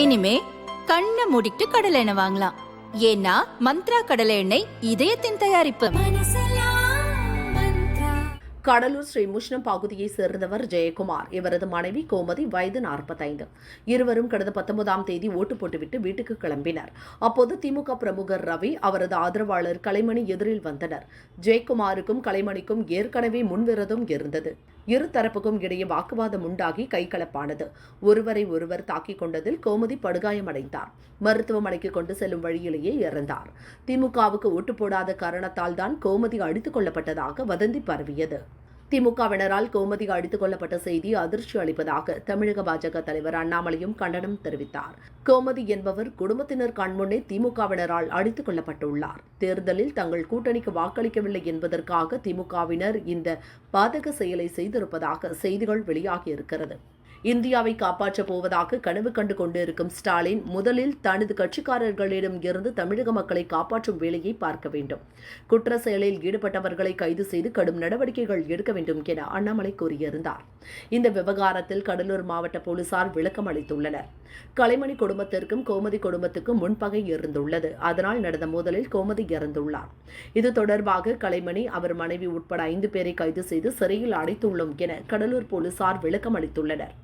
இனிமே கண்ணை மூடிட்டு கடலை எண்ணெய் வாங்கலாம். ஏன்னா மந்த்ரா கடலை எண்ணெய் இதயத்தின் தயாரிப்பு. கடலூர் ஸ்ரீ முஷ்ணம் பகுதியை சேர்ந்தவர் ஜெயக்குமார். இவரது மனைவி கோமதி, வயது 45. இருவரும் கடந்த 19ஆம் தேதி ஓட்டு போட்டுவிட்டு வீட்டுக்கு கிளம்பினர். அப்போது திமுக பிரமுகர் ரவி, அவரது ஆதரவாளர் கலைமணி எதிரில் வந்தனர். ஜெயக்குமாருக்கும் கலைமணிக்கும் ஏற்கனவே முன்விரோதம் இருந்தது. இரு தரப்புக்கும் இடையே வாக்குவாதம் உண்டாகி கைகலப்பானது. ஒருவரை ஒருவர் தாக்கிக் கொண்டதில் கோமதி படுகாயமடைந்தார். மருத்துவமனைக்கு கொண்டு செல்லும் வழியிலேயே இறந்தார். திமுகவுக்கு ஓட்டு போடாத காரணத்தால் தான் கோமதி அடித்துக் கொல்லப்பட்டதாக வதந்தி பரவியது. திமுகவினரால் கோமதி அடித்துக் கொல்லப்பட்ட செய்தி அதிர்ச்சி அளிப்பதாக தமிழக பாஜக தலைவர் அண்ணாமலையும் கண்டனம் தெரிவித்தார். கோமதி என்பவர் குடும்பத்தினர் கண்முன்னே திமுகவினரால் அடித்துக் கொல்லப்பட்டுள்ளார். தேர்தலில் தங்கள் கூட்டணிக்கு வாக்களிக்கவில்லை என்பதற்காக திமுகவினர் இந்த பாதக செயலை செய்திருப்பதாக செய்திகள் வெளியாகியிருக்கிறது. இந்தியாவை காப்பாற்றப் போவதாக கனவு கண்டு கொண்டிருக்கும் ஸ்டாலின் முதலில் தனது கட்சிக்காரர்களிடம் இருந்து தமிழக மக்களை காப்பாற்றும் வேலையை பார்க்க வேண்டும். குற்ற செயலில் ஈடுபட்டவர்களை கைது செய்து கடும் நடவடிக்கைகள் எடுக்க வேண்டும் என அண்ணாமலை கூறியிருந்தார். இந்த விவகாரத்தில் கடலூர் மாவட்ட போலீசார் விளக்கம் அளித்துள்ளனர். கலைமணி குடும்பத்திற்கும் கோமதி குடும்பத்துக்கும் முன்பகை இருந்துள்ளது. அதனால் நடந்த மோதலில் கோமதி இறந்துள்ளார். இது தொடர்பாக கலைமணி, அவர் மனைவி உட்பட 5 பேரை கைது செய்து சிறையில் அடைத்துள்ளோம் என கடலூர் போலீசார் விளக்கம் அளித்துள்ளனர்.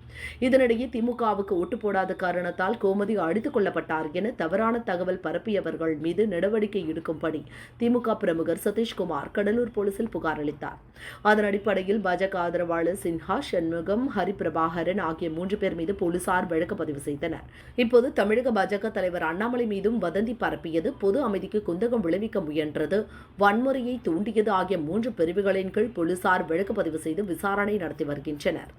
இதனிடையே திமுகவுக்கு ஓட்டு போடாத காரணத்தால் கோமதி அடித்துக் கொல்லப்பட்டார் என தவறான தகவல் பரப்பியவர்கள் மீது நடவடிக்கை எடுக்கும்படி திமுக பிரமுகர் சதீஷ்குமார் கடலூர் போலீசில் புகார் அளித்தார். அதன் அடிப்படையில் பாஜக ஆதரவாளர் சின்ஹா, சண்முகம், ஹரிபிரபாகரன் ஆகிய 3 பேர் மீது போலீசார் வழக்கு பதிவு செய்தனர். இப்போது தமிழக பாஜக தலைவர் அண்ணாமலை மீதும் வதந்தி பரப்பியது, பொது அமைதிக்கு குந்தகம் விளைவிக்க முயன்றது, வன்முறையை தூண்டியது ஆகிய 3 பிரிவுகளின் கீழ் போலீசார் வழக்கு பதிவு செய்து விசாரணை நடத்தி வருகின்றனர்.